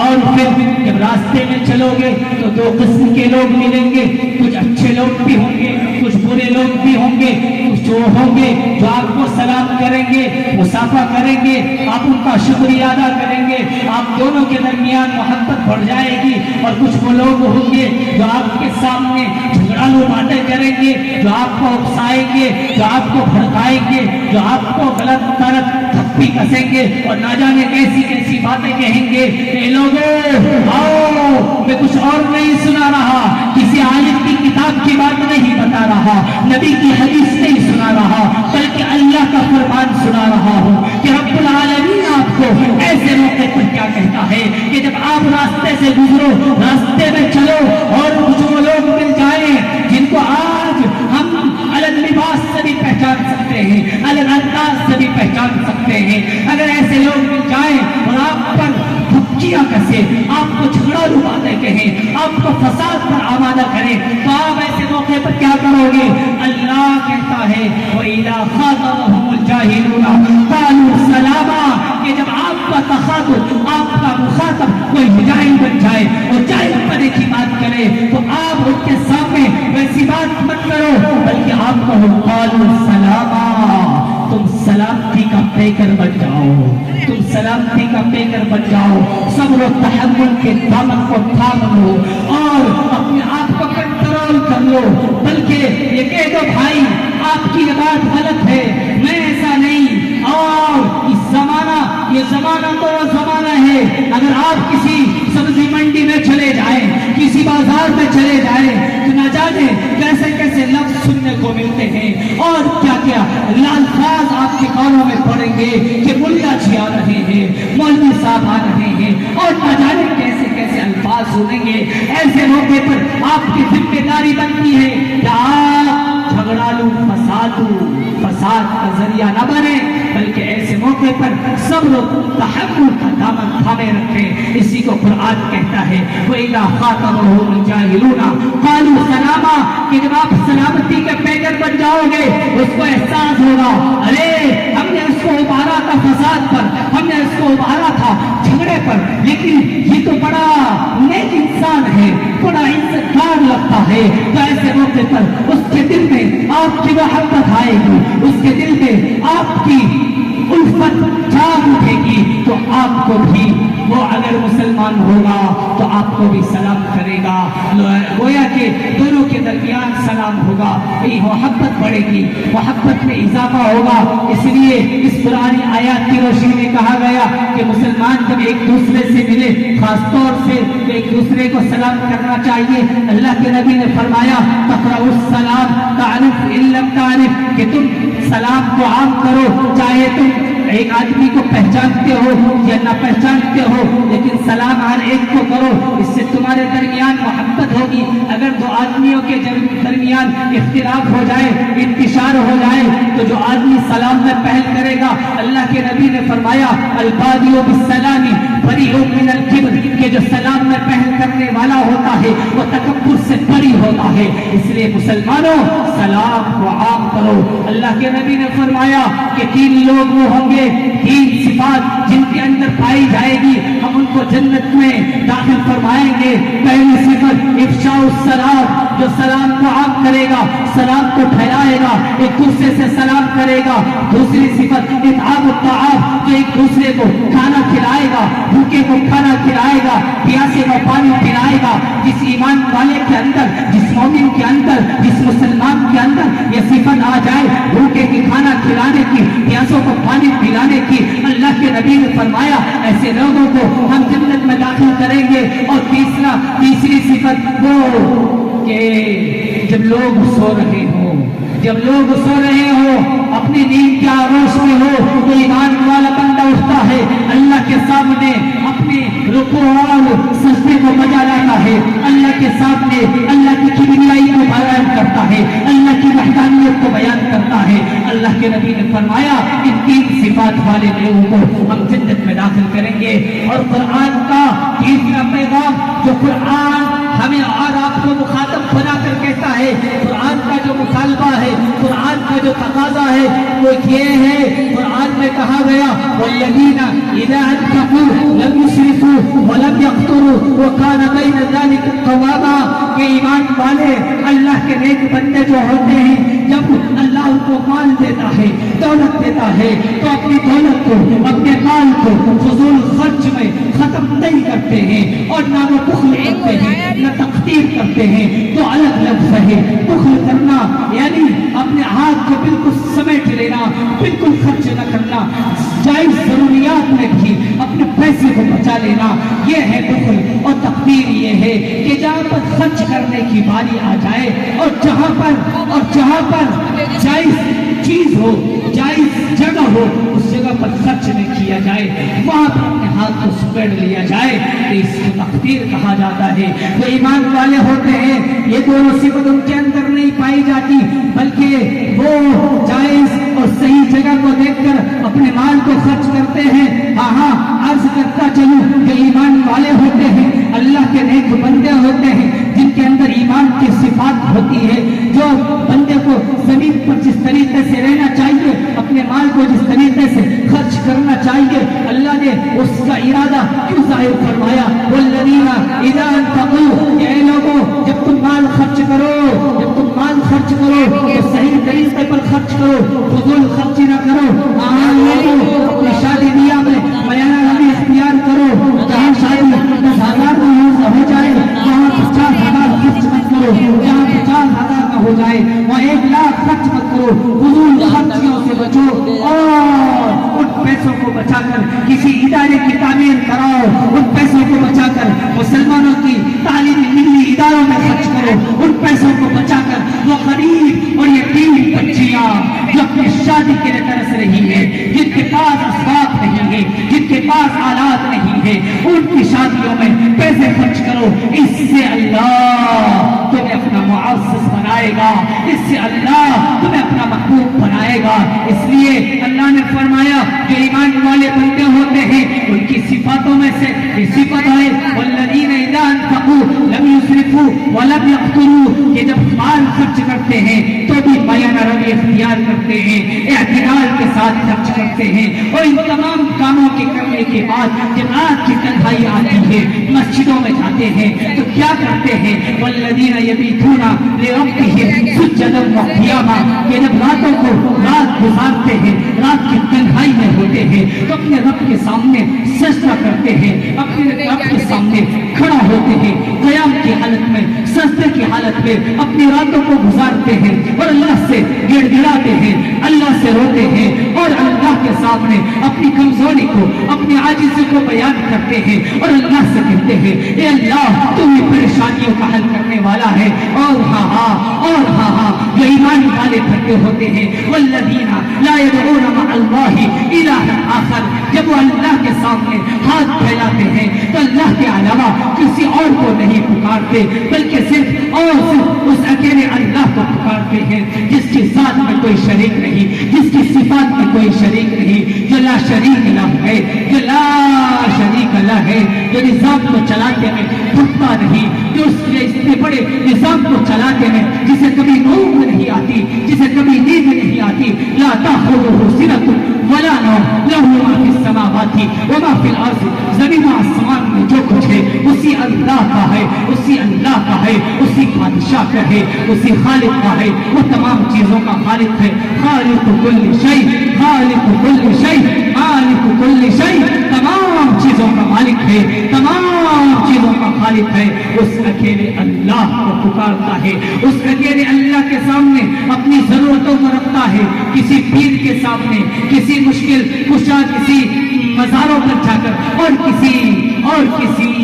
اور پھر جب راستے میں چلو گے تو دو قسم کے لوگ ملیں گے، کچھ اچھے لوگ بھی ہوں گے، کچھ برے لوگ بھی ہوں گے، کچھ وہ ہوں گے جو آپ کو سلام کریں گے، مصافحہ کریں گے، آپ ان کا شکریہ ادا کریں گے، آپ دونوں کے درمیان محبت بڑھ جائے گی، اور کچھ وہ لوگ ہوں گے جو آپ کے سامنے جھگڑالو باتیں کریں گے، جو آپ کو اکسائیں گے، جو آپ کو بھڑکائیں گے، جو آپ کو غلط طرف تھپی کسیں گے اور نہ جانے کیسی کیسی باتیں کہیں گے۔ اے لوگوں آؤ، میں کچھ اور نہیں سنا رہا، کسی عالم کی کتاب کی بات نہیں بتا رہا، نبی کی حدیث نہیں سنا رہا، بلکہ اللہ کا فرمان سنا رہا ہوں کہ رب العالمین آپ کو ایسے موقع پر کیا کہتا ہے کہ جب آپ راستے سے گزرو، راستے میں چلو، اور کچھ وہ لوگ مل جائیں جن کو آج ہم الگ لباس سے بھی پہچان سکتے ہیں، الگ انداز سے بھی پہچان سکتے ہیں، اگر ایسے لوگ مل جائیں اور آپ پر دھمکیاں کسے، آپ کو جھگڑالو باتیں کہیں، آپ کو فساد پر آمادہ کریں، تو آپ ایسے موقع پر کیا کرو گے؟ اللہ کہتا ہے وَإِذَا خَاطَبَهُمُ الْجَاهِلُونَ قَالُوا سَلَامًا، کہ جب آپ کا تخاطب، آپ کا مخاطب کوئی جاہل بن جائے اور جاہل پنے کی بات کرے تو آپ ان کے سامنے ویسی بات مت کرو، بلکہ آپ کہو قَالُوا سَلَامًا، تم سلامتی کا پیکر بن جاؤ، تم سلامتی کا پیکر بن جاؤ، صبر و تحمل کے دامن کو تھام لو اور اپنے آپ کو کنٹرول کر لو، بلکہ یہ کہہ دو بھائی آپ کی یہ بات غلط ہے، میں ایسا نہیں، اور یہ زمانہ تو وہ زمانہ ہے، اگر آپ کسی سبزی منڈی میں چلے جائیں، کسی بازار میں چلے جائیں تو نہ جانے کیسے کیسے لفظ سننے کو ملتے ہیں اور کیا کیا الفاظ آپ کے کانوں میں پڑیں گے کہ ملا جی آ رہے ہیں، مولوی صاحب آ رہے ہیں، اور نہ جانے کیسے کیسے الفاظ سنیں گے۔ ایسے موقع پر آپ کی ذمہ داری بنتی ہے کہ آپ جھگڑالو فساد کا ذریعہ نہ بنے، بلکہ ایسے موقع پر صبر و تحمل کا دامن تھامے رکھیں۔ اسی کو قرآن کہتا ہے وَإِذَا خَاطَبَهُمُ الْجَاهِلُونَ قَالُوا سَلَامًا، کہ جب آپ سلامتی کے پیکر بن جاؤ گے اس کو احساس ہوگا ارے ہم نے اس کو ابھارا تھا فساد پر، ہم نے اس کو ابھارا تھا جھگڑے پر، لیکن یہ تو بڑا نیک انسان ہے، بڑا عزتدار لگتا ہے، تو ایسے موقع پر اس کے دل میں آپ کی محبت آئے گی، اس کے دل میں آپ کی الفت جاگ اٹھے گی، تو آپ کو بھی وہ اگر مسلمان ہوگا تو آپ کو بھی سلام کرے گا، گویا کہ دونوں کے درمیان سلام ہوگا، یہ محبت بڑھے گی، محبت میں اضافہ ہوگا۔ اس لیے اس پرانی آیات کی روشنی میں کہا گیا کہ مسلمان جب ایک دوسرے سے ملے خاص طور سے ایک دوسرے کو سلام کرنا چاہیے۔ اللہ کے نبی نے فرمایا تقرؤ السلام تعرف ان لم تعرف، کہ تم سلام کو عام کرو، چاہے تم ایک آدمی کو پہچانتے ہو یا نہ پہچانتے ہو لیکن سلام ہر ایک کو کرو، اس سے تمہارے درمیان محبت ہوگی۔ اگر دو آدمیوں کے درمیان اختلاف ہو جائے، انتشار ہو جائے، تو جو آدمی سلام میں پہل کرے گا، اللہ کے نبی نے فرمایا البادئ بالسلام بریء من الکبر، کہ جو سلام میں پہل کرنے والا ہوتا ہے وہ تکبر سے بری ہوتا ہے۔ اس لیے مسلمانوں سلام کو عام کرو۔ اللہ کے نبی نے فرمایا کہ 3 لوگ وہ ہوں گے، 3 صفات جن کے اندر پائی جائے گی، ہم ان کو جنت میں داخل فرمائیں گے۔ پہلی صفت افشاء السلام، جو سلام کو عام کرے گا، سلام کو پھیلائے گا، ایک دوسرے سے سلام کرے گا۔ دوسری صفت اطعام الطعام، جو ایک دوسرے کو کھانا کھلائے گا، بھوکے کو کھانا کھلائے گا، پیاسے کو پانی پلائے گا۔ جس ایمان والے کے اندر، جس مومن کے اندر، جس مسلمان کے اندر یہ صفت آ جائے، بھوکے کی کھانا کھلانے کی، پیاسوں کو پانی پلانے کی، اللہ کے نبی نے فرمایا ایسے لوگوں کو ہم جنت میں داخل کریں گے۔ اور تیسری صفت وہ کہ جب لوگ سو رہے ہوں، جب لوگ سو رہے ہوں، اپنی نیند کے آغوش میں ہو، تو ایمان والا بندہ اٹھتا ہے، اللہ کے سامنے اپنے رکوع اور سجدے کو بجا لاتا ہے، اللہ کے سامنے اللہ کی کبریائی کو بیان کرتا ہے، اللہ کی وحدانیت کو بیان کرتا ہے۔ اللہ کے نبی نے فرمایا ان 3 صفات والے لوگوں کو ہم جنت میں داخل کریں گے۔ اور قرآن کا تیسرا پیغام جو قرآن ہمیں اور آپ کو مخاطب بنا کر کہتا ہے، قرآن کا جو مطالبہ ہے، قرآن کا جو تقاضا ہے وہ یہ ہے، قرآن میں کہا گیا والذین اذا انفقوا لم يسرفوا ولم يقتروا وكان بين ذلك قواما، کہ ایمان والے اللہ کے نیک بندے جو ہوتے ہیں جب اللہ ان کو مال دیتا ہے، دولت دیتا ہے، تو اپنی دولت کو، اپنے مال کو فضول خرچ میں ختم نہیں کرتے ہیں، اور نہ وہ بخل کرتے ہیں نہ تقدیر کرتے ہیں۔ تو الگ لفظ ہے بخل کرنا، یعنی اپنے ہاتھ کو بالکل سمیٹ لینا، بالکل خرچ نہ کرنا، جائز ضروریات میں بھی اپنے پیسے کو بچا لینا، یہ ہے بخل۔ اور تقدیر یہ ہے کہ جہاں پر خرچ کرنے کی باری آ جائے اور جہاں پر جائز چیز ہو، جائز جگہ ہو، اس جگہ پر خرچ نہیں کیا جائے، وہاں پر اپنے ہاتھ کو سمیٹ لیا جائے، تو اس کو تقدیر کہا جاتا ہے۔ وہ ایمان والے ہوتے ہیں، یہ دونوں صفت ان کے اندر نہیں پائی جاتی، بلکہ وہ جائز اور صحیح جگہ کو دیکھ کر اپنے مال کو خرچ کرتے ہیں۔ ہاں عرض کرتا چلوں کہ ایمان والے ہوتے ہیں، اللہ کے نیک بندے ہوتے ہیں جن کے اندر ایمان کی صفات ہوتی ہے، جو بندے کو زمین پر جس طریقے سے رہنا چاہیے، اپنے مال کو جس طریقے سے خرچ کرنا چاہیے، اللہ نے اس کا ارادہ کیوں ظاہر فرمایا والذین اذا انفقوا، اے لوگوں جب تم مال خرچ کرو، جب تم مال خرچ کرو تو صحیح طریقے پر خرچ کرو، فضول خرچ نہ کرو۔ اپنی شادی بیاہ میں میانہ روی اختیار کرو، جہاں شادی 10,000 میں ہو جائے وہاں 50,000 خرچ مت کرو، جہاں 50,000 کا ہو جائے وہاں 1,00,000 خرچ مت کرو، فضول خرچیوں سے بچو، اور ان پیسوں کو بچا کر کسی ادارے کی تعمیر کراؤ، ان پیسوں کو بچا کر مسلمانوں کی تعلیمی ملی اداروں میں خرچ کرو، ان پیسوں کو بچا کر وہ غریب اور یتیم بچیاں جو اپنی شادی کے لیے ترس رہی ہے، جن کے پاس اسباب نہیں ہے، جن کے پاس آلات نہیں ہے، ان کی شادیوں میں پیسے خرچ کرو، اس سے اللہ تمہیں اپنا معزز بنائے گا، اس سے اللہ تمہیں اپنا محبوب بنائے گا۔ اس لیے اللہ نے فرمایا جو ایمان والے بندے ہوتے ہیں ان کی صفاتوں میں سے یہ صفت ہے والذین اذا انفقوا لم يسرفوا ولم يقتروا، کہ جب مال خرچ کرتے ہیں تو بھی میانہ روی اختیار کرتے ہیں، اعتدال کے ساتھ خرچ کرتے ہیں، اور ان تمام کاموں کے کرنے کے بعد جب رات کی تنہائی آتی ہے مسجدوں میں جاتے ہیں تو کیا کرتے ہیں والذین یبیتون لربہم سجدا وقیاما، کہ جب راتوں کو رات گزارتے ہیں، رات کی تنہائی میں ہوتے ہیں تو اپنے رب کے سامنے سجدہ کرتے ہیں، اپنے رب کے سامنے کھڑا ہوتے ہیں، قیام کی حالت میں، سجدے کی حالت میں اپنی راتوں کو گزارتے ہیں، اور اللہ سے گڑ گڑاتے ہیں، اللہ سے روتے ہیں، اور اللہ کے سامنے اپنی کمزوری کو، اپنی عاجزی کو بیان کرتے ہیں، اور اللہ سے کہتے ہیں اے اللہ تو یہ پریشانیوں کا حل کرنے والا ہے۔ اور ہاں جو ایمان والے بیٹھے ہوتے ہیں والذین لا يدعون مع اللہ الہ آخر، جب وہ اللہ کے سامنے ہاتھ پھیلاتے ہیں تو اللہ کے علاوہ کسی اور کو نہیں پکارتے، بلکہ صرف اور صرف اس اکیلے اللہ کو پکارتے ہیں جس کی ذات میں کوئی شریک نہیں، جس کی صفات میں کوئی شریک نہیں، جو لا شریک لہ ہے، جو لا شریک لہ ہے، جو نظام کو چلاتے میں تھکتا نہیں، جو اس اتنے بڑے نظام کو چلاتے ہیں جسے کبھی نیند نہیں آتی، جسے کبھی نیند نہیں آتی، لا تأخذہ سنۃ ولا نوم، لہ ما فی السماوات وما فی الارض، زمین و آسمان میں جو کچھ ہے اسی اللہ کا ہے، اسی اللہ کا ہے، اسی بادشاہ کا ہے، اسی خالق کا ہے، وہ تمام چیزوں کا خالق ہے، خالق کل شیء، خالق کل شیء، خالق کل شیء، تمام چیزوں کا مالک ہے، تمام چیزوں کا خالق ہے، اس اکیلے اللہ کو پکارتا ہے، اس اکیلے اللہ کے سامنے اپنی ضرورتوں کو رکھتا ہے، کسی پیر کے سامنے، کسی مشکل کشا، کسی مزاروں پر جا کر اور کسی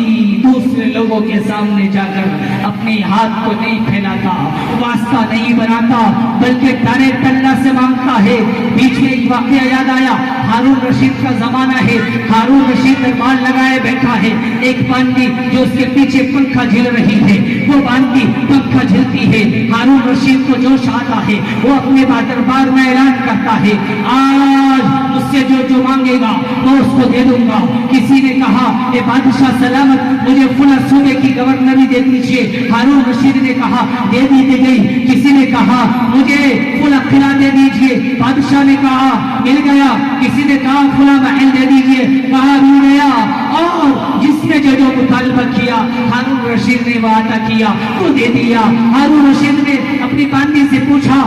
دوسرے لوگوں کے سامنے جا کر اپنے ہاتھ کو نہیں پھیلاتا، واسطہ نہیں بناتا، بلکہ ڈائریکٹ اللہ سے مانگتا ہے۔ بیچ میں ایک واقعہ یاد آیا، ہارون رشید کا زمانہ ہے، ہارون رشید دربار لگائے بیٹھا ہے، ایک باندی جو اس کے پیچھے پنکھا جھل رہی ہے، وہ باندی پنکھا جھلتی ہے، ہارون رشید کو جوش آتا ہے، وہ اپنے دربار میں اعلان کرتا ہے، آج مجھ سے جو مانگے گا میں اس کو دے دوں گا۔ کسی نے کہا اے بادشاہ سلامت، مجھے فلاں صوبے کی گورنری دے دیجیے، ہارون رشید نے کہا دے دی گئی۔ کسی نے کہا مجھے فلاں قلعہ دے دیجیے، بادشاہ نے کہا مل گیا۔ کسی نے کہا فلاں محل دے دیجیے، کہا مل گیا۔ اور جس نے جو مطالبہ کیا ہارون رشید نے وہ عطا کیا، وہ دے دیا۔ ہارون رشید نے اپنی باندی سے پوچھا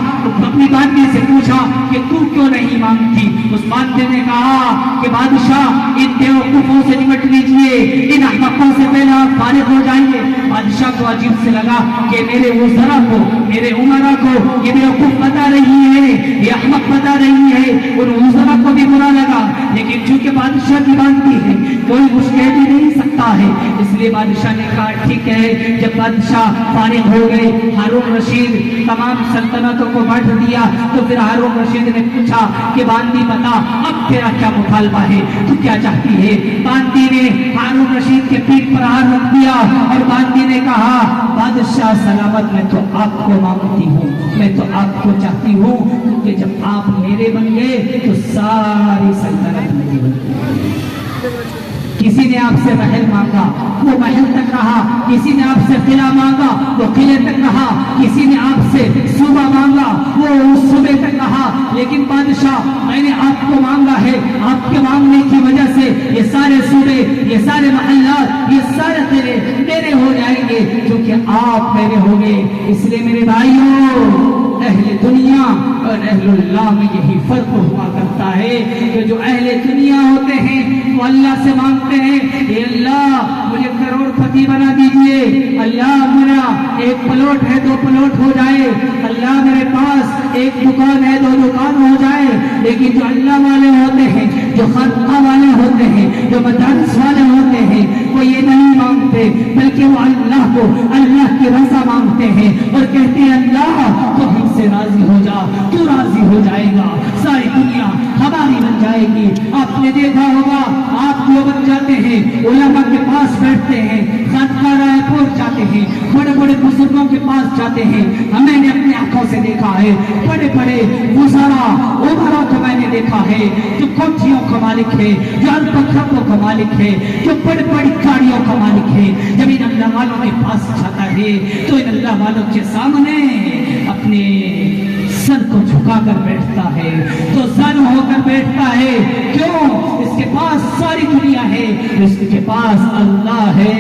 کہ تو کیوں نہیں مانگتی؟ اس باندی نے کہا کہ بادشاہ ان بیوقوفوں سے نمٹ لیجئے، ان احمقوں سے پہلے آپ فارغ ہو جائیں گے۔ بادشاہ کو عجیب سے لگا کہ میرے وزراء کو، میرے عمراء کو یہ بیوقوف بتا رہی ہے، یہ احمق بتا رہی ہے۔ ان وزراء کو بھی برا لگا، لیکن چونکہ بادشاہ کی باندی ہے کوئی مشکل بھی نہیں سکتا ہے، اس لیے بادشاہ نے کہا ٹھیک ہے۔ جب بادشاہ فارغ ہو گئے، ہارون رشید تمام سلطنتوں کو بانٹ دیا، تو پھر ہارون رشید نے پوچھا کہ باندی بتا اب تیرا کیا مطالبہ ہے، تو کیا چاہتی ہے؟ باندی نے ہارون رشید کے پیٹھ پر ہاتھ رکھ دیا اور باندی نے کہا بادشاہ سلامت، میں تو آپ کو مانگتی ہوں، میں تو آپ کو چاہتی ہوں، کیونکہ جب آپ میرے بن گئے تو ساری سلطنت میری بن گئی۔ کسی نے آپ سے محل مانگا وہ محل تک رہا، کسی نے آپ سے قلعہ مانگا وہ قلعے تک رہا، کسی نے آپ سے صوبہ مانگا وہ اس صوبے تک رہا، لیکن بادشاہ میں نے آپ کو مانگا ہے، آپ کے مانگنے کی وجہ سے یہ سارے صوبے، یہ سارے محلات، یہ سارے قلعے میرے ہو جائیں گے، کیونکہ آپ میرے ہو گئے۔ اس لیے میرے بھائیوں، اہل دنیا اور اہل اللہ میں یہی فرق ہوا کرتا ہے کہ جو اہل دنیا ہوتے ہیں وہ اللہ سے مانگتے ہیں، اے اللہ مجھے کروڑ پتی بنا دیجئے، اللہ میرا ایک پلاٹ ہے 2 پلاٹ ہو جائے، اللہ میرے پاس ایک دکان ہے 2 دکان ہو جائے۔ لیکن جو اللہ والے ہوتے ہیں، جو خانقاہ والے ہوتے ہیں، جو مدارس والے ہوتے ہیں، وہ یہ نہیں مانگتے، بلکہ وہ اللہ کو، اللہ کی رضا مانگتے ہیں اور کہتے ہیں اللہ تو ہم سے راضی ہو جا، تو راضی ہو جائے گا، ساری دنیا ہماری بن جائے گی۔ آپ نے دیکھا ہوگا، آپ جو بن جاتے ہیں علماء کے پاس بیٹھتے ہیں، خانقاہ رائے پور جاتے ہیں، بڑے بڑے بزرگوں کے پاس جاتے ہیں، ہمیں نے اپنی آنکھوں سے دیکھا ہے، بڑے بڑے وزراء عمراء کو میں نے دیکھا ہے، جو کوٹھیوں کا مالک ہے، جو اربوں کا مالک ہے، جو بڑی بڑی گاڑیوں کا مالک ہے، جب ان اللہ والوں کے پاس جاتا ہے تو ان اللہ والوں کے سامنے اپنے سر کو جھکا کر بیٹھتا ہے، تو ظالم ہو کر بیٹھتا ہے۔ کیوں؟ اس کے پاس ساری دنیا ہے، اس کے پاس اللہ ہے۔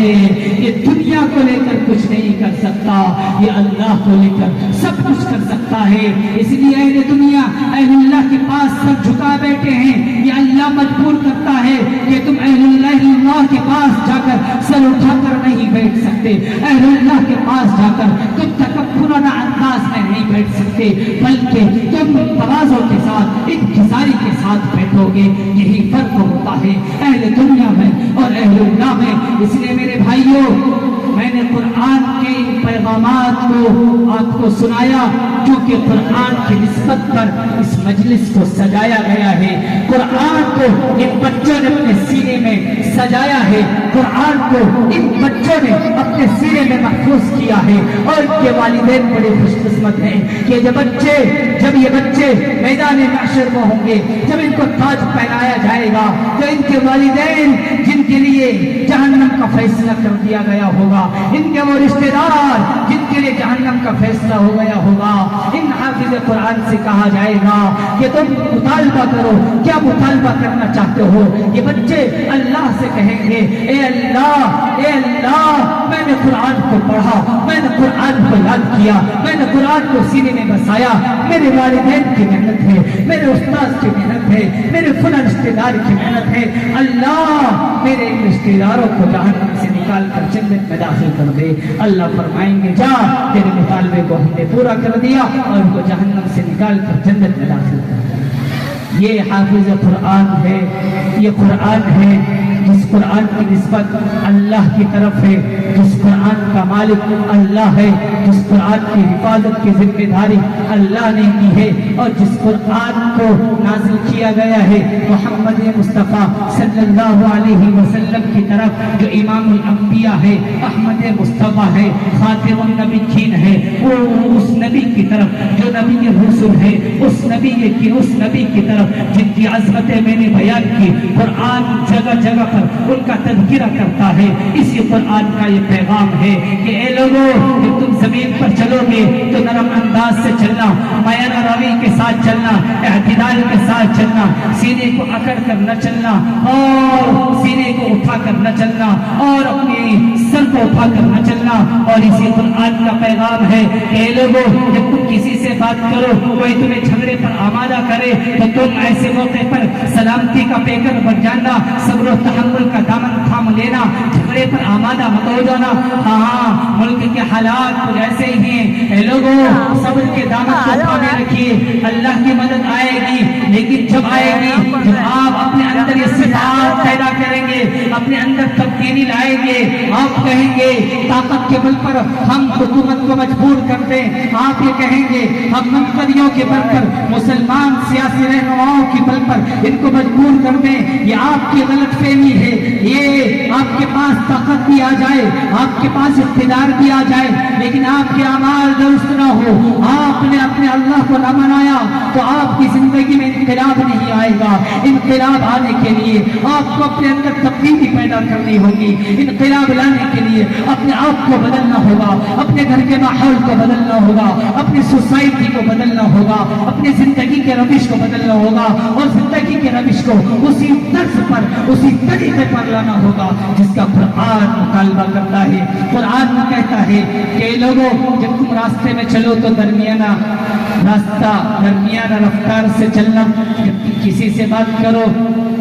یہ دنیا کو لے کر کچھ نہیں کر سکتا، یہ اللہ کو لے کر سب کچھ کر سکتا ہے۔ اس لیے اہل دنیا اہل اللہ کے پاس سر جھکا بیٹھے ہیں، یہ اللہ مجبور کرتا ہے کہ تم اہل اللہ کے پاس جا کر سر اٹھا کر نہیں بیٹھ سکتے، اہل اللہ کے پاس جا کر تم تکبرانہ انداز میں نہیں بیٹھ سکتے، بلکہ تم تواضع کے ساتھ، انکساری کے ساتھ بیٹھو گے۔ یہی فرق ہوتا ہے اہل دنیا میں اور اہل اللہ میں۔ اس لیے میرے بھائیوں، میں نے قرآن کے پیغامات آپ کو سنایا کیونکہ قرآن کی نسبت پر اس مجلس کو سجایا گیا ہے. قرآن کو ان بچوں نے اپنے سینے میں سجایا ہے. قرآن کو ان بچوں نے اپنے سینے میں محفوظ کیا ہے. اور ان کے والدین بڑے خوش قسمت ہیں کہ جب یہ بچے میدان محشر میں ہوں گے، جب ان کو تاج پہنایا جائے گا، تو ان کے والدین جن کے لیے جہنم کا فیصلہ کر دیا گیا ہوگا، ان کے وہ رشتہ دار جن کے لیے جہنم کا فیصلہ ہو گیا ہوگا، ان حافظ قرآن سے کہا جائے گا کہ تم مطالبہ کرو، کیا مطالبہ کرنا چاہتے ہو؟ یہ بچے اللہ سے کہیں گے اے اللہ میں نے قرآن کو پڑھا، میں نے قرآن کو یاد کیا، میں نے قرآن کو سینے میں بسایا. میرے والدین کی محنت ہے، میرے استاد کی محنت ہے، میرے فلاں رشتہ دار کی محنت ہے. اللہ میرے ان رشتہ داروں کو جہنم سے نکال کر جنت میں داخل کر دے. اللہ فرمائیں گے جا، تیرے مطالبے کو ہم نے پورا کر دیا اور ان کو جہنم سے نکال کر جنت میں داخل کر دیا. یہ حافظ قرآن ہے، یہ قرآن ہے جس قرآن کی نسبت اللہ کی طرف ہے، جس قرآن کا مالک اللہ ہے، جس قرآن کی حفاظت کی ذمہ داری اللہ نے کی ہے، اور جس قرآن کو نازل کیا گیا ہے محمد مصطفیٰ صلی اللہ علیہ وسلم کی طرف، جو امام الانبیاء ہے، احمد مصطفیٰ ہے، خاتم النبیین ہے، وہ اس نبی کی طرف جو نبی رسول ہے، اس نبی کی طرف جن کی عظمتیں میں نے بیان کی. قرآن جگہ جگہ پر ان کا تذکرہ کرتا ہے. اسی قرآن کا یہ پیغام ہے کہ اے لوگوں، جب تم زمین پر چلو گے تو نرم انداز سے چلنا، میانہ روی کے ساتھ چلنا، اعتدال کے ساتھ چلنا، سینے کو اکڑ کر نہ چلنا اور سینے کو اٹھا کر نہ چلنا اور اپنی سر کو اٹھا کر نہ چلنا. اور اسی قرآن کا پیغام ہے کہ اے لوگوں، جب تم کسی سے بات کرو، کوئی تمہیں جھگڑے پر آمادہ کرے تو تم ایسے موقع پر سلامتی کا پیکر بن جانا، صبر و تحمل کا دامن تھام لینا، جھگڑے پر آمادہ مت ہو جانا. ہاں، ملک کے حالات کچھ ایسے ہی ہیں. اے لوگوں، صبر کے دامن کو تھامے رکھیے، اللہ کی مدد آئے گی. لیکن جب آئے گی، جب آپ اپنے اندر یہ صفات پیدا کریں گے، اپنے اندر تبدیلی لائیں گے، آپ کہیں گے طاقت کے بل پر ہم حکومت کو مجبور کر دیں. آپ یہ کہیں گے ہم منقریوں کے بل پر، مسلمان سیاسی رہنماؤں کی بل پر ان کو مجبور کر دیں. یہ آپ کی غلط فہمی ہے. یہ آپ کے پاس طاقت بھی آ جائے، آپ کے پاس اقتدار بھی آ جائے، لیکن آپ کے اعمال درست نہ ہو، آپ نے اپنے اللہ کو نہ منایا، تو آپ کی زندگی میں انقلاب نہیں آئے گا. انقلاب آنے کے لیے آپ کو اپنے اندر تبدیلی پیدا کرنی ہوگی. انقلاب لانے کے لیے اپنے آپ کو بدلنا ہوگا، اپنے گھر کے ماحول کو بدلنا ہوگا، اپنی سوسائٹی کو بدلنا ہوگا، اپنی زندگی کے روش کو بدلنا ہوگا، اور زندگی کے روش کو اسی طرز پر، اسی طریقے پر لانا ہوگا جس کا قرآن مطالبہ کرتا ہے. قرآن کہتا ہے کہ لوگوں، جب تم راستے میں چلو تو درمیانہ رفتار سے چلنا. جب تم کسی سے بات کرو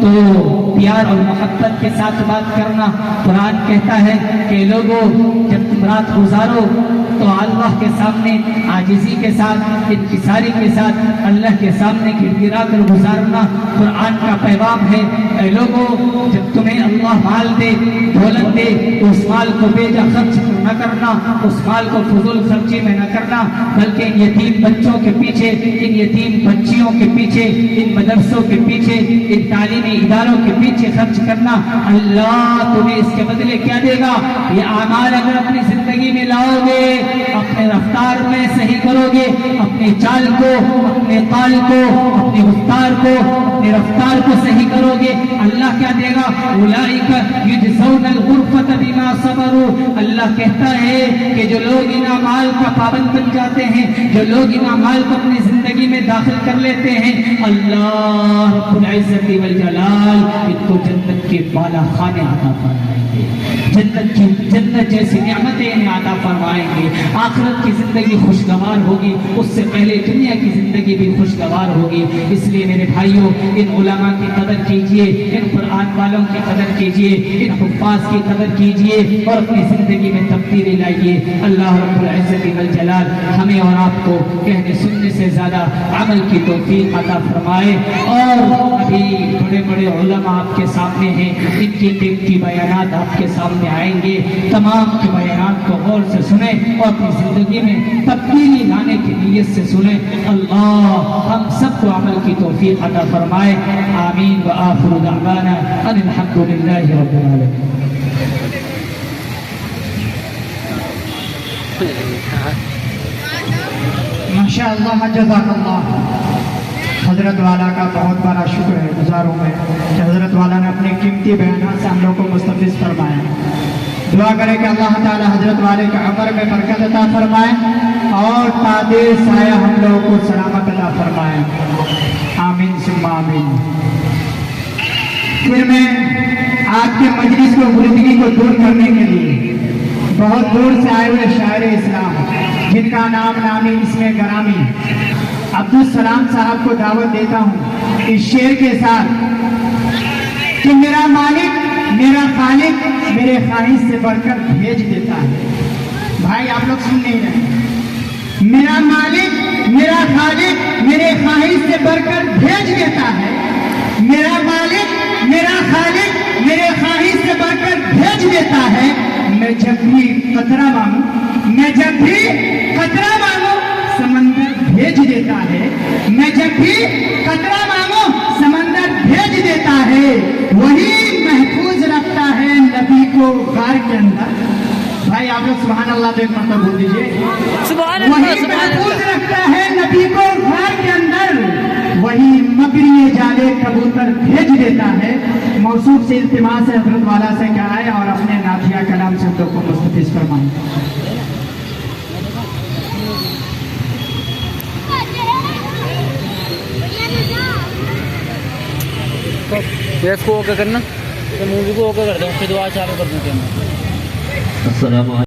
تو پیار اور محبت کے ساتھ بات کرنا. قرآن کہتا ہے کہ لوگوں، جب تم رات گزارو تو اللہ کے سامنے عاجزی کے ساتھ، انکساری کے ساتھ اللہ کے سامنے گڑ گڑا کر گزارنا. قرآن کا پیغام ہے اے لوگوں، جب تمہیں اللہ مال دے، دولت دے، تو اس مال کو بے جا خرچ نہ کرنا، اس مال کو فضول خرچی میں نہ کرنا، بلکہ ان یتیم بچوں کے پیچھے، ان یتیم بچیوں کے پیچھے، ان مدرسوں کے پیچھے، ان تعلیمی اداروں کے پیچھے خرچ کرنا. اللہ تمہیں اس کے بدلے کیا دے گا؟ یہ اعمال اگر اپنی زندگی میں لاؤ گے، اپنے رفتار میں صحیح کرو گے، اپنے چال کو، اپنے قال کو، اپنی رفتار کو، اپنی رفتار کو صحیح کرو گے، اللہ کیا دے گا؟ اولئک یجزون الغرفۃ بما صبروا. اللہ کہتا ہے کہ جو لوگ ان اعمال کا پابند بن جاتے ہیں، جو لوگ ان اعمال کو اپنی زندگی میں داخل کر لیتے ہیں، اللہ رب العزت والجلال ان کو جنت کے بالا خانے عطا فرمائیں گے، جنت جیسی نعمتیں انہیں عطا فرمائیں گے. آخرت کی زندگی خوشگوار ہوگی، اس سے پہلے دنیا کی زندگی بھی خوشگوار ہوگی. اس لیے میرے بھائیوں، ان علماء کی قدر کیجئے، ان قرآن والوں کی قدر کیجئے، ان حفاظ کی قدر کیجئے اور اپنی زندگی میں تبدیلی لائیے. اللہ رب العزت والجلال ہمیں اور آپ کو کہنے سننے سے زیادہ عمل کی توفیق عطا فرمائے۔ اور ابھی بڑے بڑے علماء آپ کے سامنے ہیں، ان کی قیمتی بیانات آپ کے سامنے آئیں گے، تمام کے بیانات کو غور سے سنیں اور اپنی زندگی میں تبدیلی لانے کی نیت سے سنیں۔ اللہ ہم سب کو عمل کی توفیق عطا فرمائے، آمین وآخر دعوانا ان الحمدللہ رب العالمین۔ ماشاءاللہ جزاک اللہ۔ حضرت والا کا بہت بڑا شکر ہے، گزاروں میں کہ حضرت والا نے اپنے قیمتی بیانات سے ہم لوگ کو مستفیض فرمایا۔ دعا کرے کہ اللہ تعالی حضرت والے کے عمر میں برکت عطا فرمائے اور تاج سایہ ہم لوگوں کو سلامت عطا فرمائے، آمین ثم آمین۔ پھر میں آپ کے مجلس کو غلطگی کو دور کرنے کے لیے بہت دور سے آئے ہوئے شاعر اسلام جن کا نام نامی اسم گرامی عبدالسلام صاحب کو دعوت دیتا ہوں اس شعر کے ساتھ کہ میرا مالک میرا خالق میرے خواہش سے بڑھ کر بھیج دیتا ہے۔ بھائی آپ لوگ سن نہیں رہے، میرا مالک میرا خالق میرے خواہش سے بڑھ کر بھیج دیتا ہے، میرا مالک میرا خالق میرے خواہش سے بڑھ کر بھیج دیتا ہے۔ میں جب بھی قطرہ مانگوں میں جب بھی قطرہ مانگوں سمندر بھیج دیتا ہے، میں جب بھی قطرہ مانگوں سمندر بھیج دیتا ہے، وہی محفوظ رکھتا ہے نبی کو غار کے اندر۔ بھائی آپ لوگ سبحان اللہ تو ایک مرتبہ بول دیجئے، وہی محفوظ رکھتا ہے نبی کو غار کے اندر، وہی مکری جالے کبوتر بھیج دیتا ہے۔ موصوف سے التماس ہے حضرت والا سے کیا ہے اور اپنے نعتیہ کلام سے ہم لوگ کو مستفیض فرمائیں۔ فیس کو اوکے کرنا، مووی کو اوکے کر دیں، پھر دعا چالو کر دیں۔ السلام علیکم۔